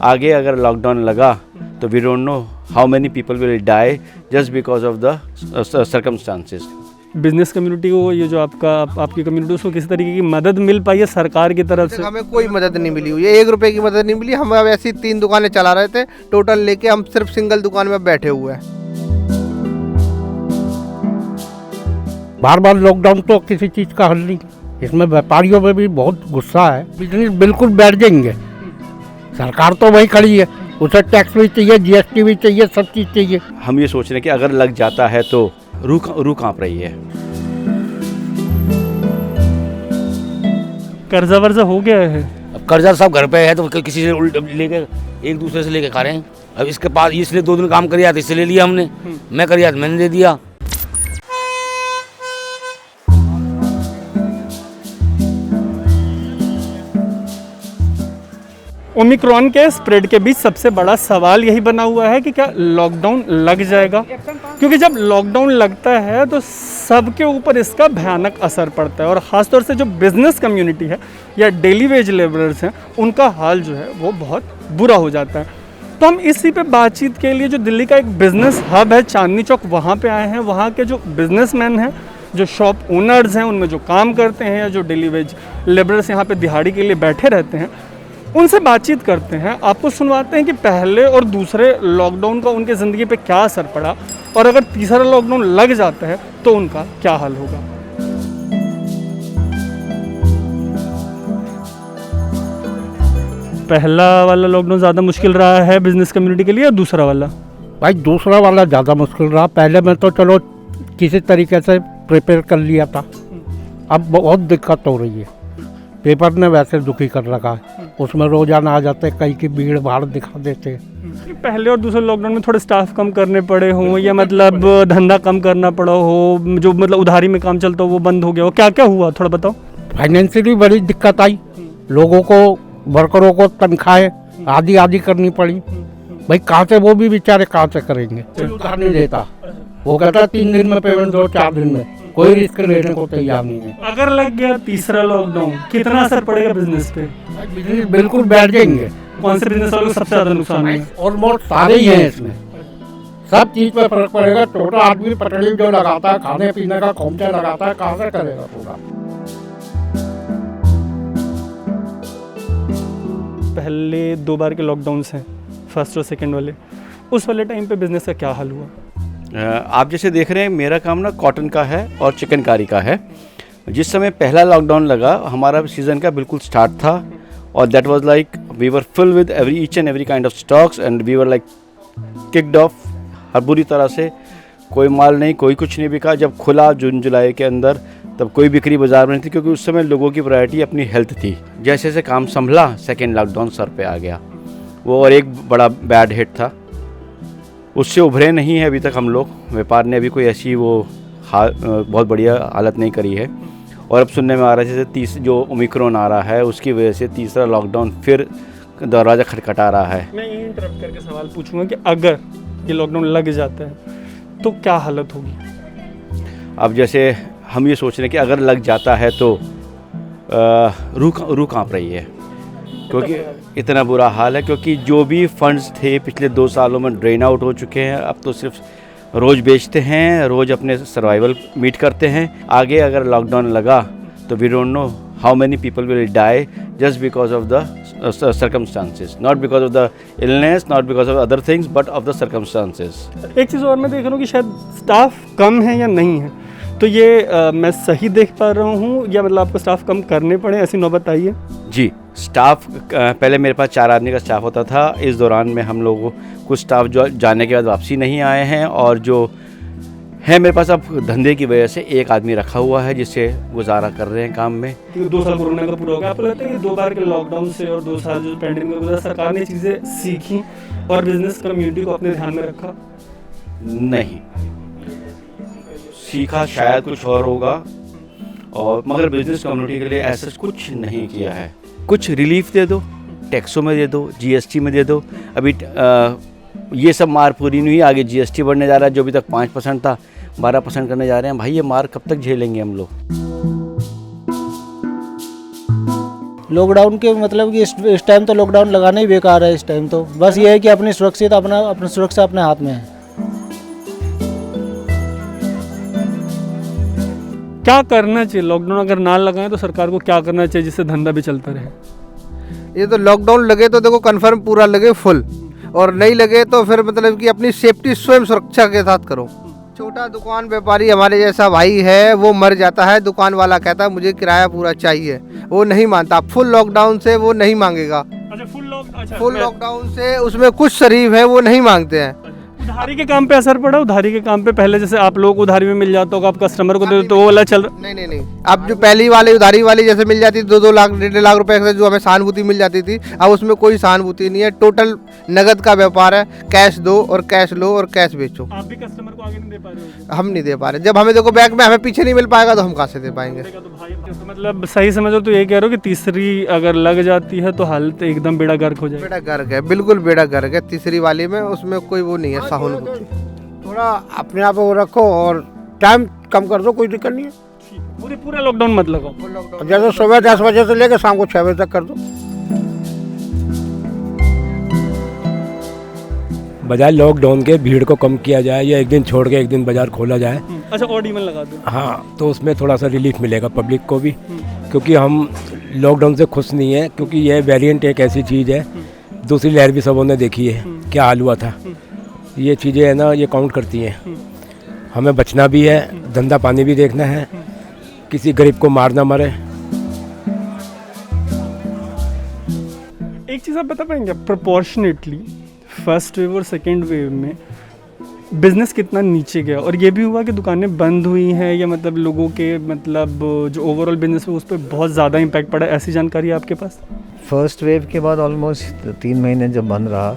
आगे अगर लॉकडाउन लगा तो we don't know how many people will die just because of the circumstances. Business community को, ये जो आपकी कम्युनिटी, उसको किसी तरीके की मदद मिल पाई है सरकार की तरफ से? हमें कोई मदद नहीं मिली हुई है, 1 रुपए की मदद नहीं मिली। हम अब ऐसी 3 दुकानें चला रहे थे टोटल लेके, हम सिर्फ सिंगल दुकान में बैठे हुए हैं। बार बार लॉकडाउन तो किसी चीज़ का हल नहीं। इसमें व्यापारियों में भी बहुत गुस्सा है, बिजनेस बिल्कुल बैठ जाएंगे। सरकार तो वही खड़ी है, उसे टैक्स भी चाहिए, जीएसटी भी चाहिए, सब चीज़ चाहिए। हम ये सोच रहे हैं कि अगर लग जाता है तो रूह कांप रही है। कर्जा वर्जा हो गया है? अब कर्जा सब घर पे है तो किसी से लेके, एक दूसरे से लेके खा रहे हैं। अब इसके पास इसलिए 2 दिन काम करिया था, इससे ले लिया हमने। मैं करिया तो मैंने दे दिया। ओमिक्रॉन के स्प्रेड के बीच सबसे बड़ा सवाल यही बना हुआ है कि क्या लॉकडाउन लग जाएगा, क्योंकि जब लॉकडाउन लगता है तो सबके ऊपर इसका भयानक असर पड़ता है, और ख़ासतौर से जो बिज़नेस कम्युनिटी है या डेली वेज लेबरर्स हैं, उनका हाल जो है वो बहुत बुरा हो जाता है। तो हम इसी पे बातचीत के लिए जो दिल्ली का एक बिज़नेस हब है चांदनी चौक, वहाँ पे आए हैं। वहाँ के जो बिजनेसमैन हैं, जो शॉप ओनर्स हैं, उनमें जो काम करते हैं या जो डेली वेज लेबरर्स यहाँ पे दिहाड़ी के लिए बैठे रहते हैं, उनसे बातचीत करते हैं। आपको सुनवाते हैं कि पहले और दूसरे लॉकडाउन का उनके ज़िंदगी पे क्या असर पड़ा, और अगर तीसरा लॉकडाउन लग जाता है तो उनका क्या हाल होगा। पहला वाला लॉकडाउन ज़्यादा मुश्किल रहा है बिजनेस कम्युनिटी के लिए, या दूसरा वाला? भाई दूसरा वाला ज़्यादा मुश्किल रहा। पहले में तो चलो किसी तरीके से प्रिपेयर कर लिया था, अब बहुत दिक्कत हो रही है। पेपर ने वैसे दुखी कर रखा है, उसमें रोजाना आ जाते, कई की भीड़ भाड़ दिखा देते। पहले और दूसरे लॉकडाउन में थोड़े स्टाफ कम करने पड़े हों, या मतलब धंधा कम करना पड़ा हो, जो मतलब उधारी में काम चलता हो वो बंद हो गया हो, क्या क्या हुआ थोड़ा बताओ। फाइनेंशियली बड़ी दिक्कत आई, लोगों को, वर्करों को तनख्वाहें आधी आधी करनी पड़ी। भाई कहाँ से, वो भी बेचारे कहाँ से करेंगे। उधार नहीं देता, वो कहता 3 दिन में पेमेंट दो, 4 दिन में, कोई रिस्क लेने को तैयार नहीं है। अगर लग गया तीसरा लॉकडाउन, कितना असर पड़ेगा बिजनेस पे? बिजनेस बिल्कुल बैठ जाएंगे। कौन से बिजनेस वालों को सबसे ज्यादा नुकसान है? ऑलमोस्ट सारे ही हैं इसमें, सब चीज पे फर्क पड़ेगा। छोटा आदमी पटड़ी जो लगाता है, खाने पीने का खोमचा लगाता है, कहाँ से करेगा पूरा। पहले 2 बार के लॉकडाउन्स हैं, फर्स्ट और सेकंड वाले, उस वाले टाइम पे बिजनेस का क्या हाल हुआ? आप जैसे देख रहे हैं, मेरा काम ना कॉटन का है और चिकनकारी का है। जिस समय पहला लॉकडाउन लगा, हमारा सीज़न का बिल्कुल स्टार्ट था, और that was like we were full with each and every kind of stocks, and we were like kicked off हर बुरी तरह से। कोई माल नहीं, कोई कुछ नहीं बिका। जब खुला जून जुलाई के अंदर, तब कोई बिक्री बाजार में नहीं थी, क्योंकि उस समय लोगों की प्रायोरिटी अपनी हेल्थ थी। जैसे जैसे काम संभला, सेकेंड लॉकडाउन सर पे आ गया वो, और एक बड़ा बैड हिट था। उससे उभरे नहीं है अभी तक हम लोग। व्यापार ने अभी कोई ऐसी बहुत बढ़िया हालत नहीं करी है, और अब सुनने में आ रहा है जैसे जो ओमिक्रॉन आ रहा है, उसकी वजह से तीसरा लॉकडाउन फिर दरवाज़ा खटखटा रहा है। मैं ये इंटरप्ट करके सवाल पूछूंगा कि अगर ये लॉकडाउन लग जाता है तो क्या हालत होगी? अब जैसे हम ये सोच रहे हैं कि अगर लग जाता है तो रूह कांप रही है, क्योंकि इतना बुरा हाल है। क्योंकि जो भी फंड्स थे पिछले 2 सालों में ड्रेन आउट हो चुके हैं। अब तो सिर्फ रोज़ बेचते हैं, रोज़ अपने सर्वाइवल मीट करते हैं। आगे अगर लॉकडाउन लगा तो we don't know how many people will die just because of the circumstances, not because of the illness, not because of other things, but of the circumstances. एक चीज़ और मैं देख रहा हूँ कि शायद स्टाफ कम है या नहीं है, तो ये मैं सही देख पा रहा हूँ, या मतलब आपको स्टाफ कम करने पड़े, ऐसी नौबत आई है? जी, स्टाफ पहले मेरे पास 4 आदमी का स्टाफ होता था। इस दौरान में हम लोगों कुछ स्टाफ जो जाने के बाद वापसी नहीं आए हैं, और जो है मेरे पास अब धंधे की वजह से 1 आदमी रखा हुआ है, जिससे गुजारा कर रहे हैं काम में। 2 साल कोरोना का पूरा हो गया, आपको लगता है कि 2 बार के लॉकडाउन से और 2 साल जो पैंडेमिक में गुजरा, सरकार ने चीज़ें सीखी और बिजनेस कम्युनिटी को अपने ध्यान में रखा? नहीं सीखा, शायद कुछ और होगा, और मगर बिजनेस कम्युनिटी के लिए ऐसा कुछ नहीं किया है। कुछ रिलीफ दे दो, टैक्सों में दे दो, जीएसटी में दे दो। अभी ये सब मार पूरी नहीं हुई, आगे जीएसटी बढ़ने जा रहा है, जो अभी तक 5% था 12% करने जा रहे हैं। भाई ये मार कब तक झेलेंगे हम लोग? लॉकडाउन के मतलब कि इस टाइम तो लॉकडाउन लगाना ही बेकार है। इस टाइम तो बस ये है कि अपनी सुरक्षित अपनी सुरक्षा अपने हाथ में है। क्या करना चाहिए? लॉकडाउन अगर ना लगाएं तो सरकार को क्या करना चाहिए जिससे धंधा भी चलता रहे? ये तो लॉकडाउन लगे तो देखो कन्फर्म पूरा लगे फुल, और नहीं लगे तो फिर मतलब कि अपनी सेफ्टी स्वयं सुरक्षा के साथ करो। छोटा दुकान व्यापारी हमारे जैसा भाई है वो मर जाता है, दुकान वाला कहता है मुझे किराया पूरा चाहिए, वो नहीं मानता। फुल लॉकडाउन से वो नहीं मांगेगा। अच्छा, फुल लॉकडाउन से उसमें कुछ शरीफ है वो नहीं मांगते हैं। उधारी के काम पे असर पड़ा? उधारी के काम पे पहले जैसे आप लोग उधारी में मिल जाता होगा, आप कस्टमर को दे दो तो वो वाला चल रहा? नहीं। अब जो पहली वाली उधारी वाली जैसे मिल जाती 2-2 लाख 1.5 लाख रुपए से जो हमें सहानुभूति मिल जाती थी, अब उसमें कोई सहानुभूति नहीं है। टोटल नगद का व्यापार है, कैश दो और कैश लो और कैश बेचो। आप भी कस्टमर को आगे नहीं दे पा रहे हो? हम नहीं दे पा रहे। जब हमें देखो बैंक में हमें पीछे नहीं मिल पाएगा तो हम कहाँ से दे पाएंगे? तो मतलब सही समझो तो ये कह रहे हो कि तीसरी अगर लग जाती है तो हालत एकदम बेड़ा गर्क हो जाएगी? बेड़ा गर्क है, बिल्कुल बेड़ा गर्क है तीसरी वाली में। उसमें कोई वो नहीं है सहानुभूति। थोड़ा अपने आप को रखो और टाइम कम कर दो, कोई दिक्कत नहीं है। पूरा लॉकडाउन मत लगाओ। जैसे सुबह 10 बजे से लेकर शाम को 6 बजे तक कर दो। बजाय लॉकडाउन के भीड़ को कम किया जाए या एक दिन छोड़ के एक दिन बाजार खोला जाए। अच्छा, ऑड इवन लगा दो। हाँ, तो उसमें थोड़ा सा रिलीफ मिलेगा पब्लिक को भी, क्योंकि हम लॉकडाउन से खुश नहीं है, क्योंकि यह वेरिएंट एक ऐसी चीज़ है, दूसरी लहर भी सबों ने देखी है क्या हाल हुआ था। ये चीज़ें है ना, ये काउंट करती हैं। हमें बचना भी है, धंधा पानी भी देखना है, किसी गरीब को मार ना मरे। एक चीज़ आप बता पाएंगे प्रोपोर्शनेटली फर्स्ट वेव और सेकेंड वेव में बिजनेस कितना नीचे गया, और ये भी हुआ कि दुकानें बंद हुई हैं या मतलब लोगों के मतलब जो ओवरऑल बिजनेस है उस पर बहुत ज़्यादा इम्पैक्ट पड़ा है? ऐसी जानकारी है आपके पास? फर्स्ट वेव के बाद ऑलमोस्ट 3 महीने जब बंद रहा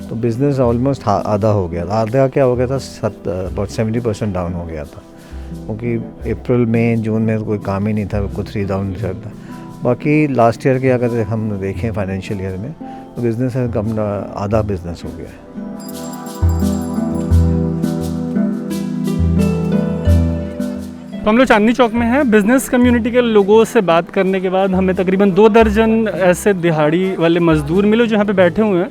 तो बिज़नेस ऑलमोस्ट आधा हो गया था। आधा क्या हो गया था, about 70% डाउन हो गया था, क्योंकि अप्रैल मई जून में कोई काम ही नहीं था, कुछ ही डाउन चल था। बाकी लास्ट ईयर के अगर हम देखें फाइनेंशियल ईयर में तो बिज़नेस कम आधा बिज़नेस हो गया है। तो हम लोग चांदनी चौक में हैं। बिजनेस कम्युनिटी के लोगों से बात करने के बाद हमें तकरीबन 2 दर्जन ऐसे दिहाड़ी वाले मजदूर मिले जो यहाँ पे बैठे हुए हैं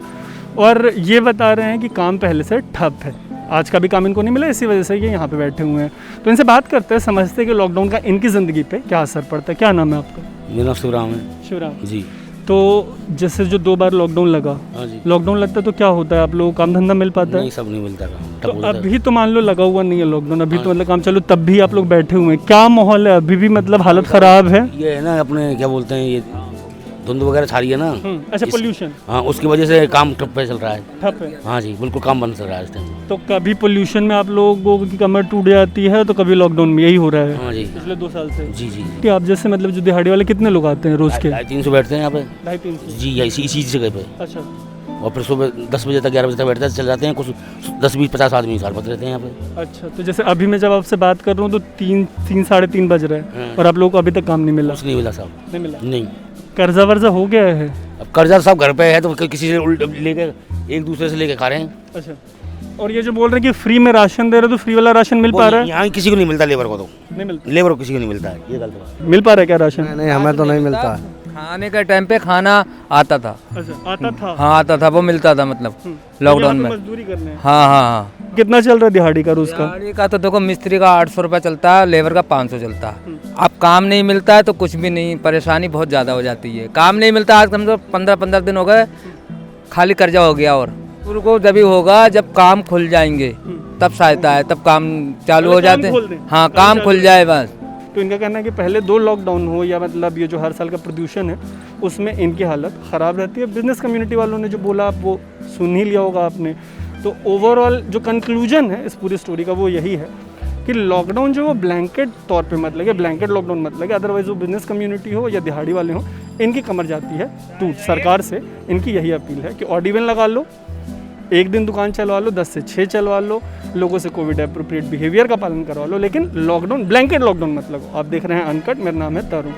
और ये बता रहे हैं कि काम पहले से ठप है। आज का भी काम इनको नहीं मिला, इसी वजह से ये यहाँ पे बैठे हुए हैं। तो इनसे बात करते हैं, समझते हैं कि लॉकडाउन का इनकी ज़िंदगी पे क्या असर पड़ता है। क्या नाम है आपका? मेरा नाम शिवराम है। शिवराम जी। तो जैसे जो 2 बार लॉकडाउन लगा, हाँ जी। लॉकडाउन लगता है तो क्या होता है, आप लोगों को काम धंधा मिल पाता है? नहीं, सब नहीं मिलता काम, तो ठप हो जाता है। अभी तो मान लो लगा हुआ नहीं है लॉकडाउन, अभी तो मतलब काम चालू, तब भी आप लोग बैठे हुए हैं, क्या माहौल है अभी भी? मतलब हालत ख़राब है? ये है ना अपने क्या बोलते हैं, ये धुंध वगैरह छा रही है ना। अच्छा, पोल्यूशन। हाँ, उसकी वजह से काम ठप पे चल रहा है। ठप है? हाँ जी, बिल्कुल काम बंद चल रहा है इस टाइम। तो कभी पोल्यूशन में आप लोगों की कमर टूट जाती है तो कभी लॉकडाउन में यही हो रहा है हाँ जी, पिछले 2 साल से? जी जी। कि आप जैसे मतलब जो दिहाड़ी वाले कितने लोग आते हैं रोज के? 250-300 बैठते हैं यहाँ पे। 250-300? जी, इसी जगह पे। अच्छा। और फिर सुबह 10 बजे तक 11 बजे तक बैठते हैं, चल जाते हैं। कुछ 10-20-50 आदमी साल बच रहते हैं यहाँ पे। अच्छा, तो जैसे अभी मैं जब आपसे बात कर रहा हूँ तो 3 साढ़े 3 बज रहे हैं और आप लोगों को अभी तक काम नहीं मिला? कुछ नहीं मिला साहब। नहीं मिला? नहीं। कर्जा वर्जा हो गया है? अब कर्जा सब घर पे है तो किसी से उल्ट लेके एक दूसरे से लेके खा रहे हैं। अच्छा, और ये जो बोल रहे हैं कि फ्री में राशन दे रहे हो तो फ्री वाला राशन मिल पा रहा है? यहाँ किसी को नहीं मिलता, लेबर को तो नहीं मिलता। लेबर को किसी को नहीं मिलता है, ये गलत बात। मिल पा रहा है क्या राशन? नहीं, हमें तो नहीं मिलता। खाने के टाइम पे खाना आता था। अच्छा, आता था? हाँ, आता था, वो मिलता था मतलब लॉकडाउन में। मजदूरी करने? हाँ हाँ हाँ। कितना चल रहा है दिहाड़ी का रोज का? दिहाड़ी का तो देखो मिस्त्री का 800 रुपये चलता है, लेबर का 500 चलता है। अब काम नहीं मिलता है तो कुछ भी नहीं, परेशानी बहुत ज़्यादा हो जाती है। काम नहीं मिलता, आज कम से कम 15 दिन हो गए, खाली कर्जा हो गया। और को जब भी होगा जब काम खुल जाएंगे तब सहायता है, तब काम चालू हो जाते हैं। हाँ, काम खुल जाए बस। तो इनका कहना है कि पहले 2 लॉकडाउन हो या मतलब ये जो हर साल का प्रदूषण है उसमें इनकी हालत ख़राब रहती है। बिजनेस कम्युनिटी वालों ने जो बोला आप वो सुन ही लिया होगा आपने। तो ओवरऑल जो कंक्लूजन है इस पूरी स्टोरी का वो यही है कि लॉकडाउन जो वो ब्लैंकेट तौर पे मत लगे, ब्लैंकेट लॉकडाउन मत लगे, अदरवाइज वो बिजनेस कम्युनिटी हो या दिहाड़ी वाले हो, इनकी कमर जाती है टूट। सरकार से इनकी यही अपील है कि ऑड इवन लगा लो, एक दिन दुकान चलवा लो, 10 से 6 चलवा लो, लोगों से कोविड एप्रोप्रिएट बिहेवियर का पालन करवा लो, लेकिन लॉकडाउन ब्लैंकेट लॉकडाउन मत लगो। आप देख रहे हैं अनकट, मेरा नाम है तरुण।